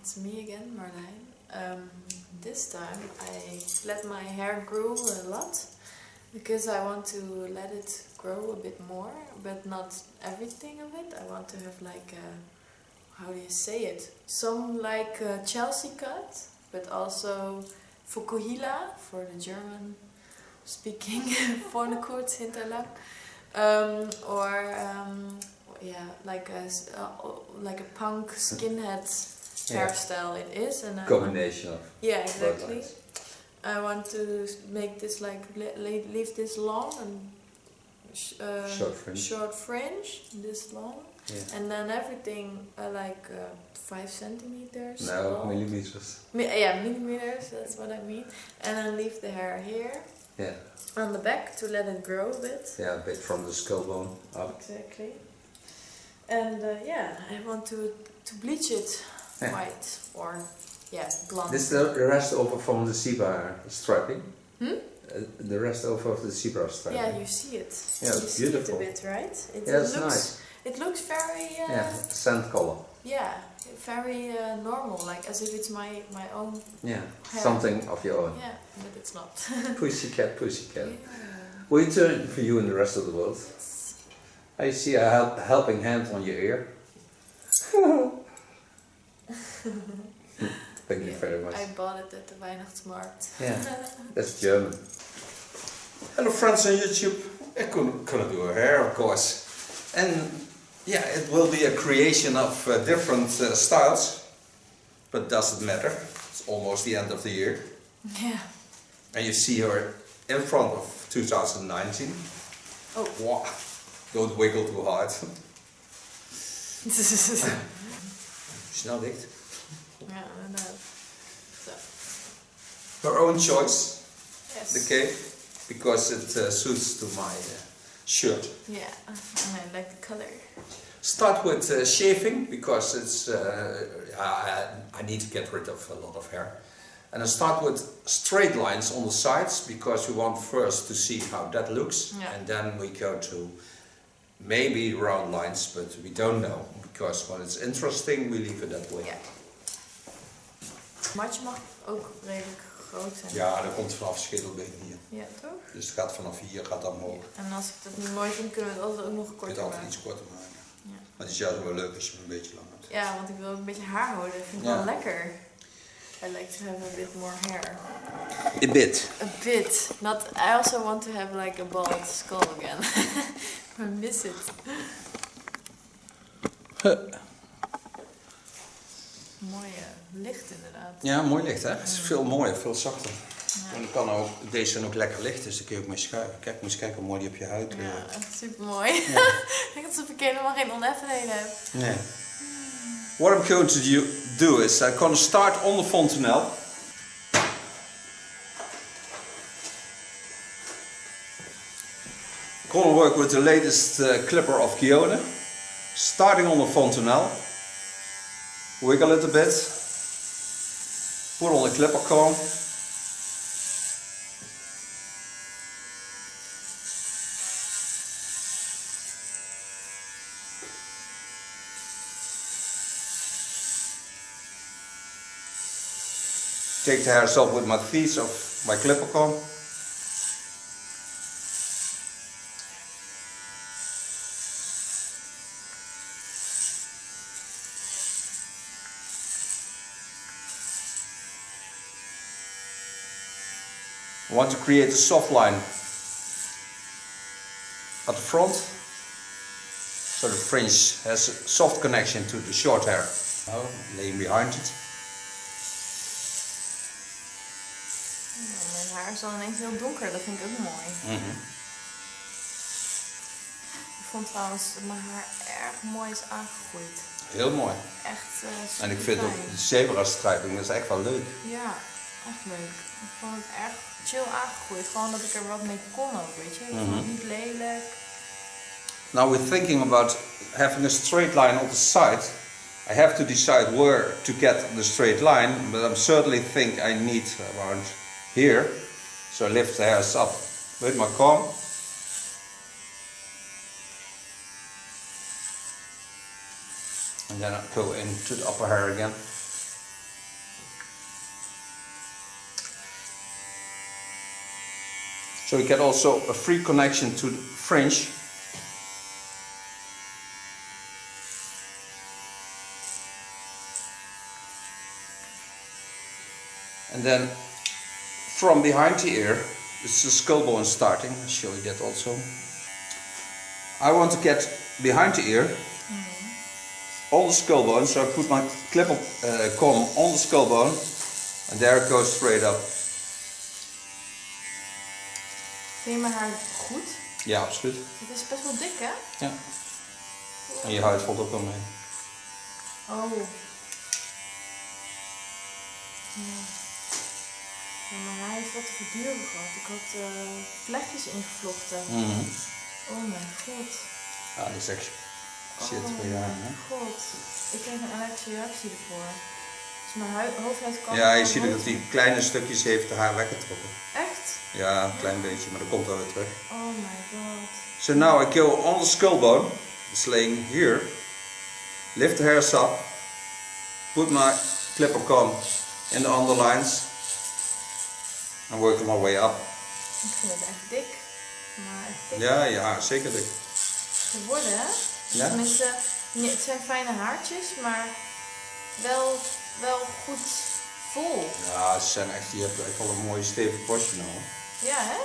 It's me again, Marleijn. This time I let my hair grow a lot because I want to let it grow a bit more, but not everything of it. I want to have like a, how do you say it? Some like a Chelsea cut, but also Fukuhila for the German speaking vorne kurz, hinterlang. Yeah, like a punk skinhead hairstyle it is, and combination of yeah, exactly. I want to make this like leave this long and short fringe, this long, and then everything like 5 centimeters. No, long. millimeters. Yeah, millimeters. That's what I mean. And then leave the hair here. Yeah. On the back to let it grow a bit. Yeah, a bit from the skull bone up. Exactly. And yeah, I want to bleach it white or blonde. This is the rest over from the zebra striping. The rest over of the zebra striping. Yeah, you see it. Yeah, you it's see beautiful. it a bit, right? It It's looks nice. It looks very sand color. Yeah, very normal, like as if it's my own. Yeah, hair. something of your own. Yeah, but it's not. Pussycat, pussycat. Yeah. We turn for you in the rest of the world. I see a helping hand on your ear. Thank you very much. I bought it at the Weihnachtsmarkt. Yeah, that's German. Hello friends on YouTube. I couldn't do her hair, of course. And yeah, it will be a creation of different styles. But doesn't matter. It's almost the end of the year. Yeah. And you see her in front of 2019. Oh. Wow. Don't wiggle too hard. Snel dicht. Ja, inderdaad. Zo. Her own choice. Yes. The cape. Because it suits to my shirt. Yeah, and I like the color. Start with shaving because it's I need to get rid of a lot of hair. And I start with straight lines on the sides because we want first to see how that looks. Yeah. And then we go to maybe round lines, but we don't know. Because when it's interesting, we leave it that way. Ja. Matje mag ook redelijk groot zijn. Ja, dat komt vanaf schedelbeen hier. Ja, toch? Dus het gaat vanaf hier, gaat dan omhoog. En als ik dat niet mooi vind, kunnen we het altijd ook nog Je korter kunt altijd maken. iets korter maken. Ja. Maar het is juist wel leuk als je hem een beetje lang hebt. Ja, want ik wil ook een beetje haar houden. Dat vind ik wel lekker. I like to have a bit more hair. A bit. A bit. Not. I also want to have like a bald skull again. I miss it. Mooi licht inderdaad. Ja, mooi licht hè. Het is veel mooier, veel zachter. Ja. En dan kan ook, deze zijn ook lekker licht, dus daar kun je ook mee schuiven. Kijk, moet eens kijken hoe mooi die op je huid Ja, echt super mooi. Ja. Ik denk alsof ik helemaal geen oneffenheden heb. Nee. What I'm going to do is I'm going to start on the fontanelle. I'm going to work with the latest clipper of Gione. Starting on the fontanelle. Wiggle it a bit. Put on the clipper comb. Take the hairs up with my teeth of my clipper comb. I want to create a soft line at the front, so the fringe has a soft connection to the short hair. Now, laying behind it. Mijn haar is dan ineens heel donker, dat vind ik ook mooi. Ik vond trouwens dat mijn haar erg mooi is aangegroeid. Heel mooi. Echt super En ik vind fijn. ook de zebra striping, dat is echt wel leuk. Ja, echt leuk. Ik vond het erg chill aangegroeid. Gewoon dat ik er wat mee kon ook, weet je. Ik vond het niet lelijk. Now we're thinking about having a straight line on the side. I have to decide where to get the straight line, but I certainly think I need around here. So I lift the hairs up with my comb. And then I go into the upper hair again. So you get also a free connection to the Fringe. And then from behind the ear, it's the skull bone starting. I'll show you that also. I want to get behind the ear, on the skull bone, so I put my clipper comb on the skull bone, and there it goes straight up. Vind je mijn haar goed? Ja, absoluut. Het is best wel dik, hè? Ja. En je huid valt ook wel mee. Oh. Ja. Ja, mijn haar heeft wat te verduren gehad. Ik had vlechtjes ingevlochten. Oh mijn god. Ja, dat is echt shit voor je haar, hè? God. Ik kreeg een allergische reactie ervoor. Dus mijn hoofdhuid kan... Ja, je ziet ook dat hij kleine stukjes heeft haar weggetrokken. Echt? Ja, een klein beetje, maar dat komt wel weer terug. Oh my god. So now I go on the skull bone, it's laying here, lift the hairs up, put my clipper comb in the underlines, and work my way up. Ik vind het echt dik. Maar echt dik. Ja, ja, zeker dik. Geworden, hè? Ja? Tenminste, het zijn fijne haartjes, maar wel goed vol. Ja, ze zijn echt, je hebt echt wel een mooie stevig bosje nou. Ja, hè?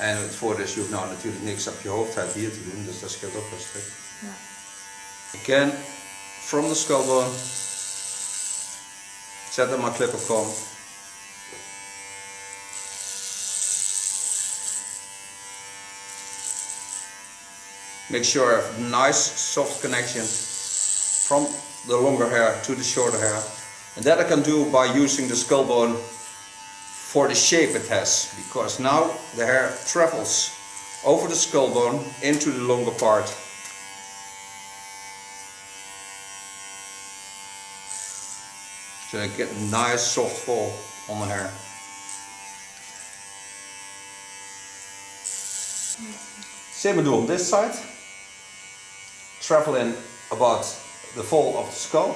En het voordeel is, je hoeft nou natuurlijk niks op je hoofdhuid hier te doen, dus dat scheelt ook wel stuk. Ja. Again, from the skull bone, set up my clipper comb. Make sure I have a nice soft connection from the longer hair to the shorter hair. And that I can do by using the skull bone for the shape it has, because now the hair travels over the skull bone into the longer part. So I get a nice soft fall on the hair. Same we do on this side. Travel in about the fall of the skull.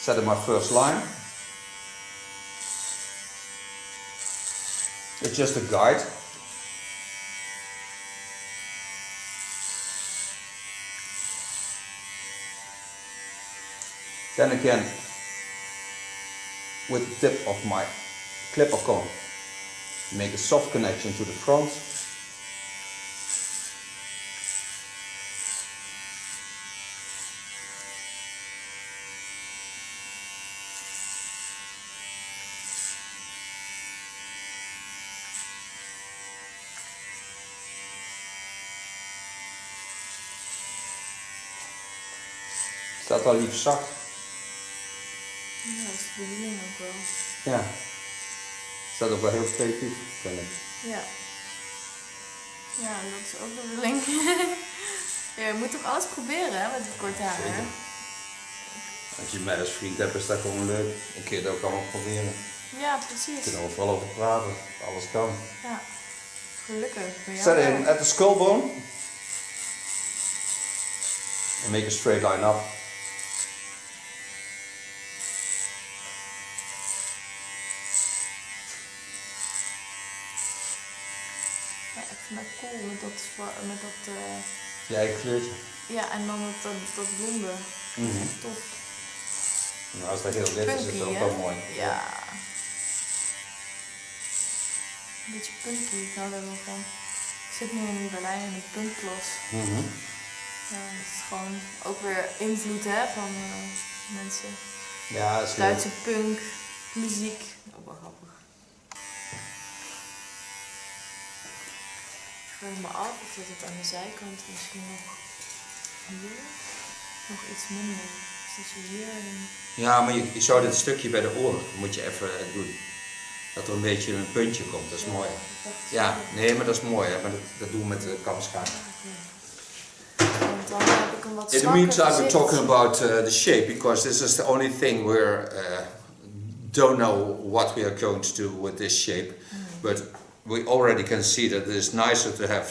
Set in my first line. It's just a guide. Then again, with the tip of my clipper comb, make a soft connection to the front. Staat wel lief zacht. Ja, dat is de bedoeling ook wel. Ja. Staat ook wel heel creatief, vind ik. Ja. Ja, dat is ook de bedoeling. Ja, je moet toch alles proberen, hè, met die korte haren. Zeker. Als je mij als vriend hebt, is dat gewoon leuk. Een keer dat ook allemaal proberen. Ja, precies. We kunnen overal over praten. Alles kan. Ja. Gelukkig. Voor jou Set wel. in at the skull bone. And make a straight line up. Ja, ik vind dat cool met dat Ja, ik kleurtje. ja, en dan dat blonde. Tof. Nou, als dat heel wit is, is het ook hè? wel mooi. Ja. Een beetje punky, ik hou daar wel van. Ik zit nu in Berlijn in het punkklas. Ja, het is gewoon ook weer invloed, hè, van mensen. Ja, dat is Duitse punk, muziek. Ook wel grappig. Ik vraag me af of het aan de zijkant misschien nog hier nog iets minder. Dus dat je hier Ja, maar je zou dit stukje bij de oren moet je even doen. Dat er een beetje een puntje komt, dat is mooi. Ja, nee, maar dat is mooi, hè? Maar dat doen we met de kamschaar. Want dan heb ik een wat In the zwakker meantime, we're gezicht. talking about the shape, because this is the only thing we don't know what we are going to do with this shape. But we already can see that it is nicer to have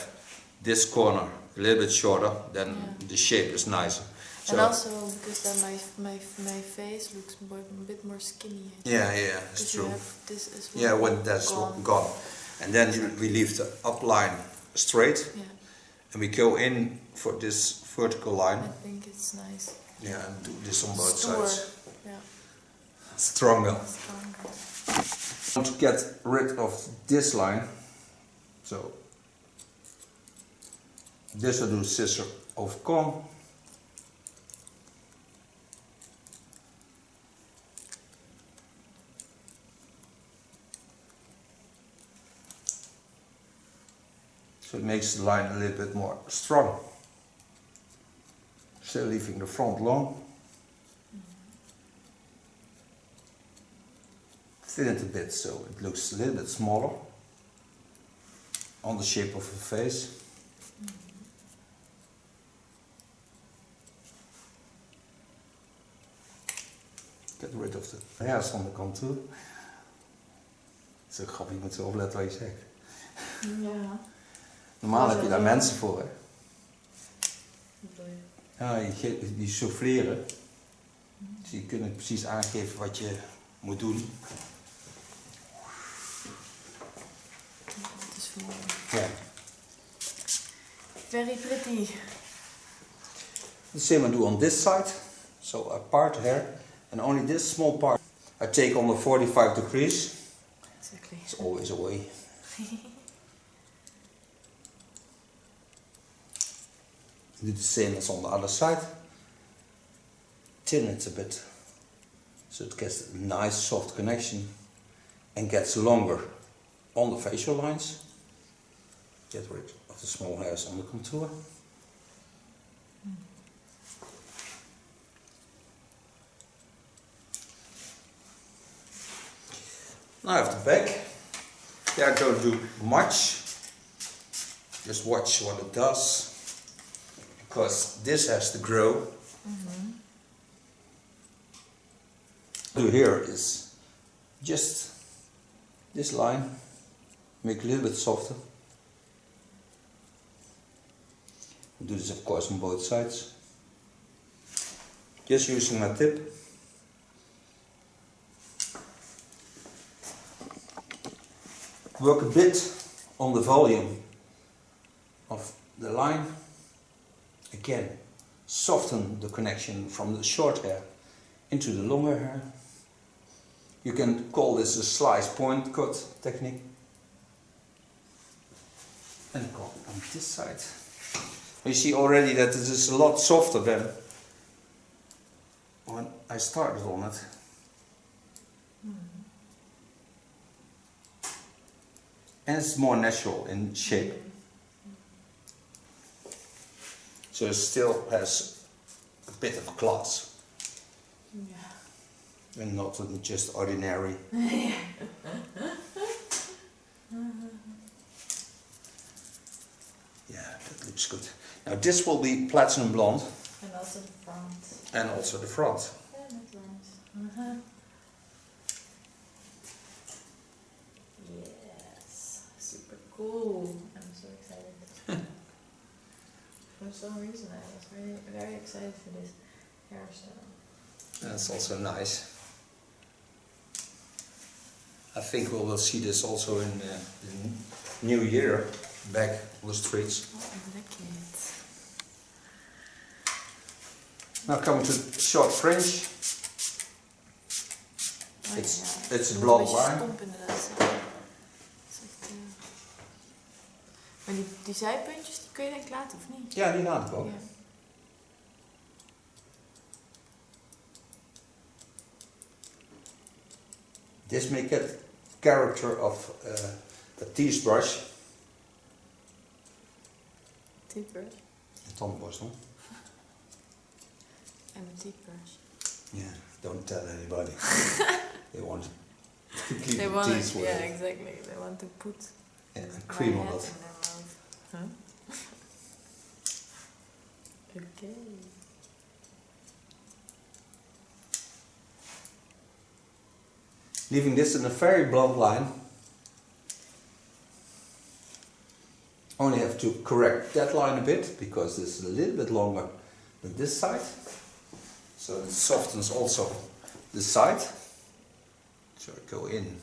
this corner a little bit shorter, then the shape is nicer. And also because then my face looks a bit more skinny. Yeah, it's true. You have this as well. Yeah, when that's gone. And then we leave the upline straight. Yeah. And we go in for this vertical line. I think it's nice. Yeah, and do this on both sides. Yeah. Stronger. Stronger. I want to get rid of this line. So this I do scissor over comb. So it makes the line a little bit more strong. Still leaving the front long. Thin it a bit so it looks a little bit smaller on the shape of the face. Get rid of the hairs on the contour. Het is ook grappig, je moet zo opletten wat je zegt. Ja. Normaal heb je daar mensen voor, hè? Wat bedoel je? Ja, die souffleren. Dus die kunnen precies aangeven wat je moet doen. Het is voor Ja. very pretty. The same I do on this side. So I part hair and only this small part I take on the 45 degrees. Exactly. It's always a way. Do the same as on the other side. Thin it a bit so it gets a nice soft connection and gets longer on the facial lines. Get rid of the small hairs on the contour. Now I have the back. There I don't do much. Just watch what it does. Because this has to grow. Do here is just this line, make a little bit softer. Do this of course on both sides. Just using my tip. Work a bit on the volume of the line. Again, soften the connection from the short hair into the longer hair. You can call this a slice point cut technique. And go on this side. You see already that this is a lot softer than when I started on it. And it's more natural in shape. So it still has a bit of class. Yeah. And not just ordinary. Yeah, that looks good. Now this will be platinum blonde. And also the front. And also the front. Yeah, that's nice. Yes, super cool. I'm so excited. For some reason I was very excited for this hairstyle. That's also nice. I think we will see this also in the new year, back on the streets. Oh, I like it. Now coming to short fringe. Oh, It's a een blonde beetje line. stomp inderdaad. Het is echt, maar die zijpuntjes, die kun je denk ik laten of niet? Ja, die laat ik ook. Ja. This may get character of a teeth brush. Toothbrush. Een tandenborstel. En een toothbrush. Yeah, don't tell anybody. They want to keep They the want teeth to, with yeah, it. exactly. They want to put And my cream on head it. in their mouth. Huh? Okay. Leaving this in a very blunt line. Only have to correct that line a bit because this is a little bit longer with this side, so it softens also the side. So I go in,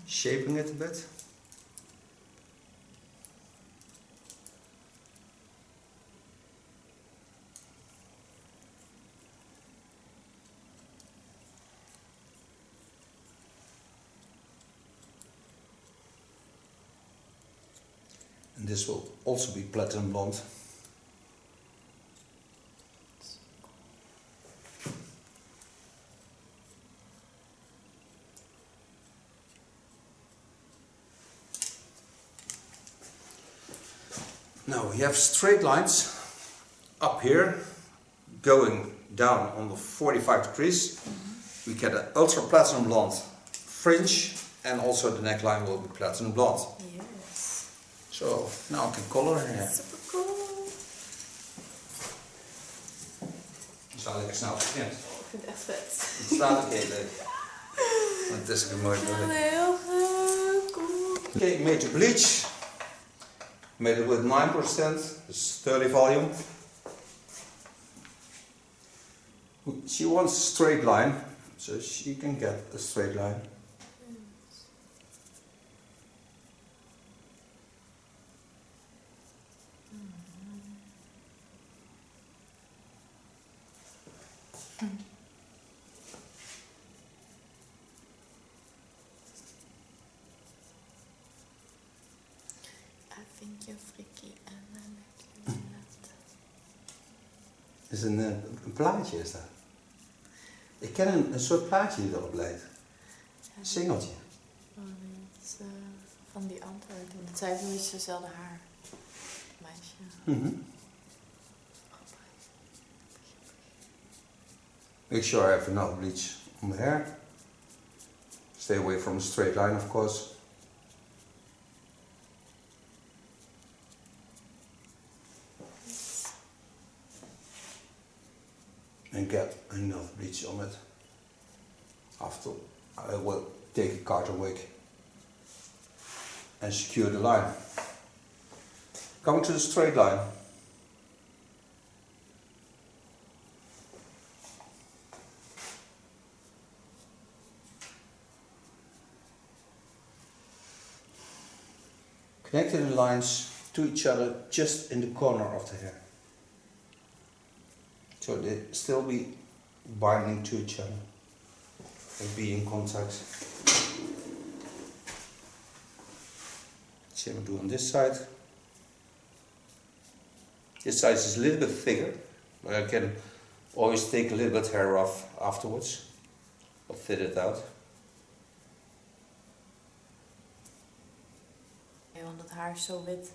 shaping it a bit. And this will also be platinum blonde. Now we have straight lines up here going down on the 45 degrees. We get an ultra platinum blonde fringe, and also the neckline will be platinum blonde. Yes. So now I can color her hair. Super cool. Je staat lekker snel geknipt. Ik vind het echt vet. Het staat oké leuk. Het is een mooi beeld. Heel cool. Okay, made the bleach. Made it with 9%, it's 30 volume. She wants a straight line, so she can get a straight line. I think you're freaky and I make you left. Is een plaatje is dat. Ik ken een soort plaatje die erop lijkt. Een singeltje. Oh nee, het is van die Antwerpen. Zij heeft een beetje dezelfde haar. Meisje. Make sure I have enough bleach on my hair. Stay away from a straight line, of course. And get enough bleach on it. After I will take a carton wig and secure the line. Coming to the straight line. Connecting the lines to each other just in the corner of the hair. So they still be binding to each other and be in contact. Same we do on this side. This side is a little bit thicker, but I can always take a little bit hair off afterwards or fit it out. Ja, want het haar is zo wit.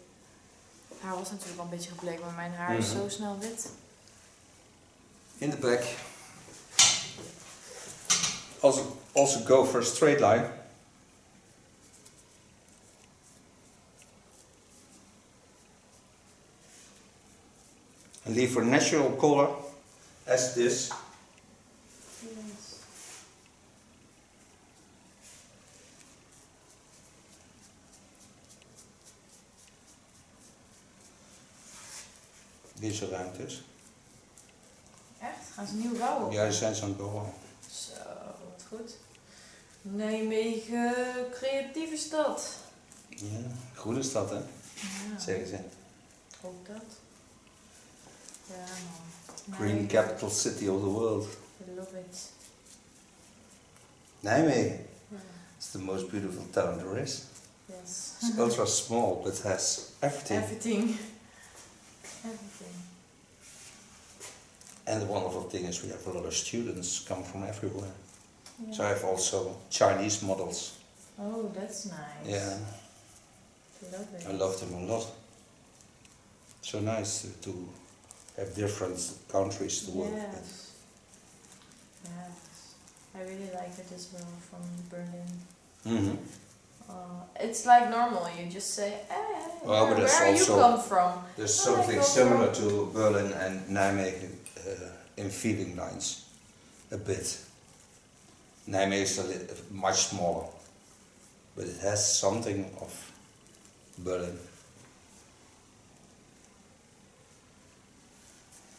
Het haar was natuurlijk al een beetje gebleken, maar mijn haar is zo snel wit. In the back, also go for a straight line. And leave a natural color as this. Yes. Deze ruimtes. Echt? Gaan ze nieuw bouwen? Ja, die zijn ze aan het bouwen. Zo, wat goed. Nijmegen, creatieve stad. Ja, groene stad hè, Ja, zeggen ze. ook dat. Ja man. Green Nijmegen. capital city of the world. I love it. Nijmegen. Ja. It's the most beautiful town there is. Yes. It's ultra small, but has everything. Everything. Everything. And the wonderful thing is we have a lot of students come from everywhere. Yeah. So I have also Chinese models. Oh, that's nice. Yeah, Love it. I love them a lot. So nice to have different countries to work with. Yes. Yes. I really like it as well from Berlin. Mm-hmm. It's like normal, you just say, hey, Well, but where there's are you also- come from? There's Oh, I something go similar from- to Berlin and Nijmegen in feeling lines, a bit. Nijmegen is much smaller, but it has something of Berlin.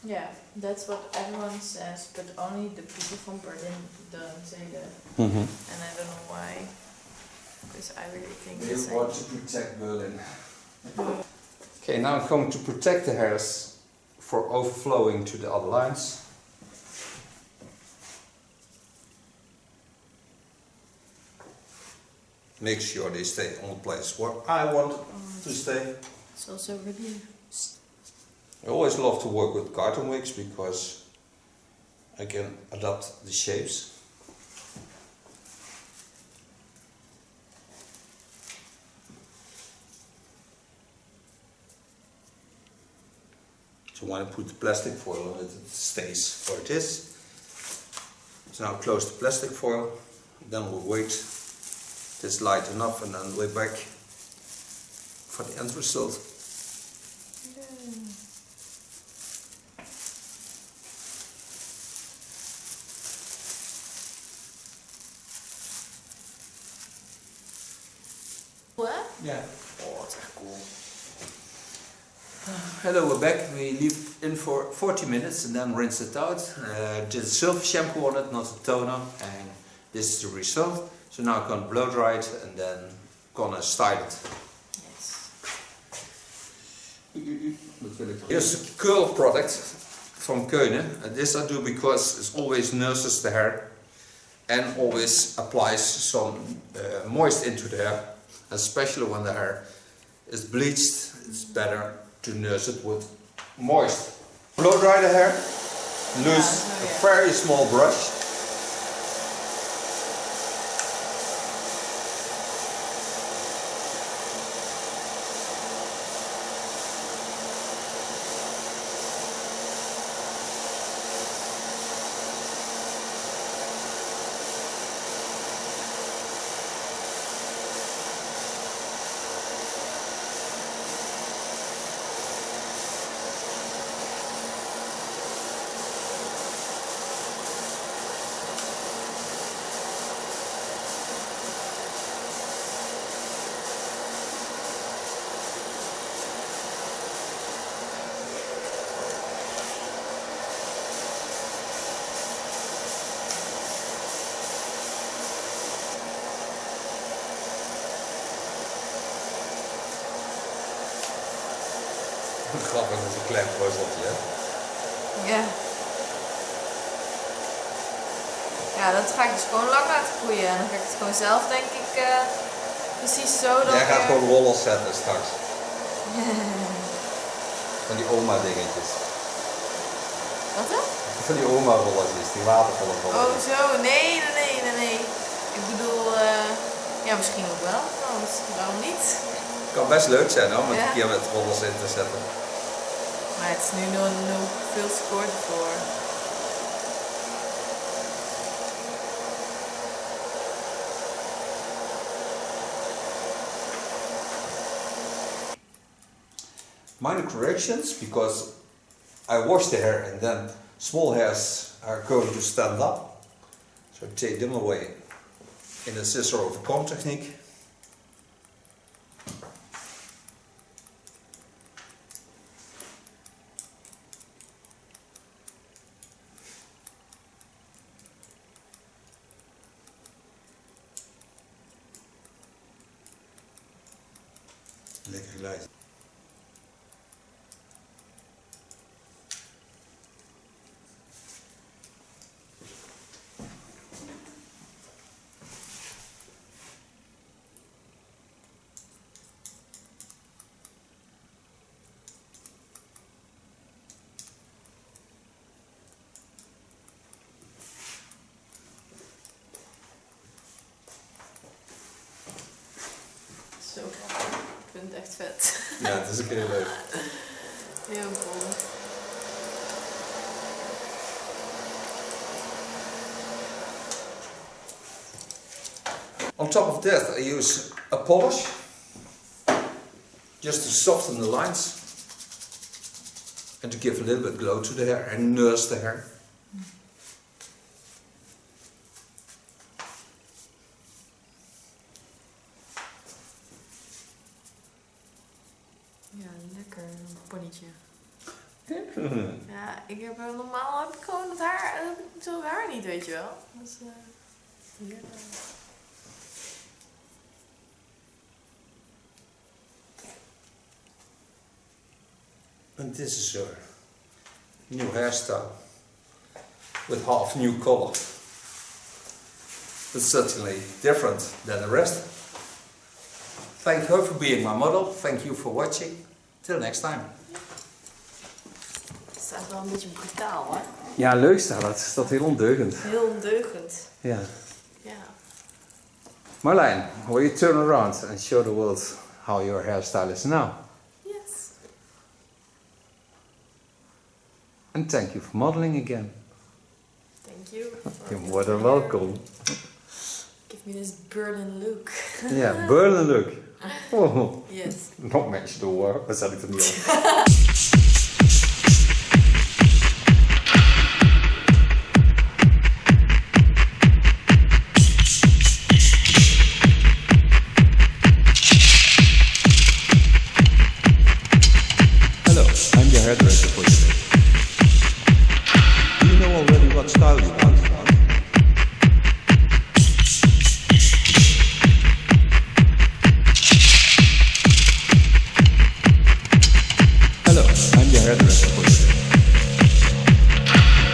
Yeah, that's what everyone says, but only the people from Berlin don't say that. Mm-hmm. And I don't know why. Because I really think They the same. want to protect Berlin. Okay, now I'm going to protect the hairs for overflowing to the other lines. Make sure they stay on the place where I want to stay. It's also really... I always love to work with carton wigs because I can adapt the shapes. So when I put the plastic foil on it, it stays where it is. So now close the plastic foil, then we'll wait. It's light enough and then we're back for the end result. What? Yeah. Oh, that's echt cool. Hello, we're back. We leave in for 40 minutes and then rinse it out. Just silver shampoo on it, not a toner, and this is the result. So now I'm gonna blow dry it and then gonna style it. Yes. Here's a curl product from Keunen. This I do because it always nurses the hair and always applies some moist into the hair, especially when the hair is bleached. It's better to nurse it with moist. Blow dry the hair, use a very small brush. Grappig met een klein puzzeltje, hè? Ja. Ja, dat ga ik dus gewoon lang laten groeien. En dan ga ik het gewoon zelf, denk ik, precies zo dan. Jij gaat gewoon rollers zetten straks. Van die oma dingetjes. Wat dan? Van die oma rolletjes, die watervallen rolletjes. Oh zo, nee. Ik bedoel, ja misschien ook wel. Waarom niet? Het kan best leuk zijn hoor, om een keer met rollers in te zetten. Maar het is nu nog veel te kort voor. Minor corrections, because I wash the hair and then small hairs are going to stand up. So I take them away in a scissor over comb technique. Lekker glijden. Zo grappig. Ik vind het echt vet. Ja, het is een keer leuk. Heel cool. On top of that, I use a polish just to soften the lines and to give a little bit glow to the hair and nurse the hair. Ja, lekker ponnetje. Ja, Ja, normaal heb ik gewoon het haar, heb ik zo'n haar niet, weet je wel. Dus, ja. And this is your new hairstyle with half new color. It's certainly different than the rest. Thank her for being my model. Thank you for watching. Till next time. Het staat wel een beetje brutaal, hè? Ja, leuk staat het. Het staat heel ondeugend. Heel ondeugend. Ja. Ja. Marleijn, will you turn around and show the world how your hairstyle is now? Yes. And thank you for modeling again. Thank you. You're more than welcome. Give me this Berlin look. Ja, Berlin look. Oh. Yes. Nog mensen door, wat zet ik er niet op? Hello, I'm your hairdresser for today. Do you know already what style you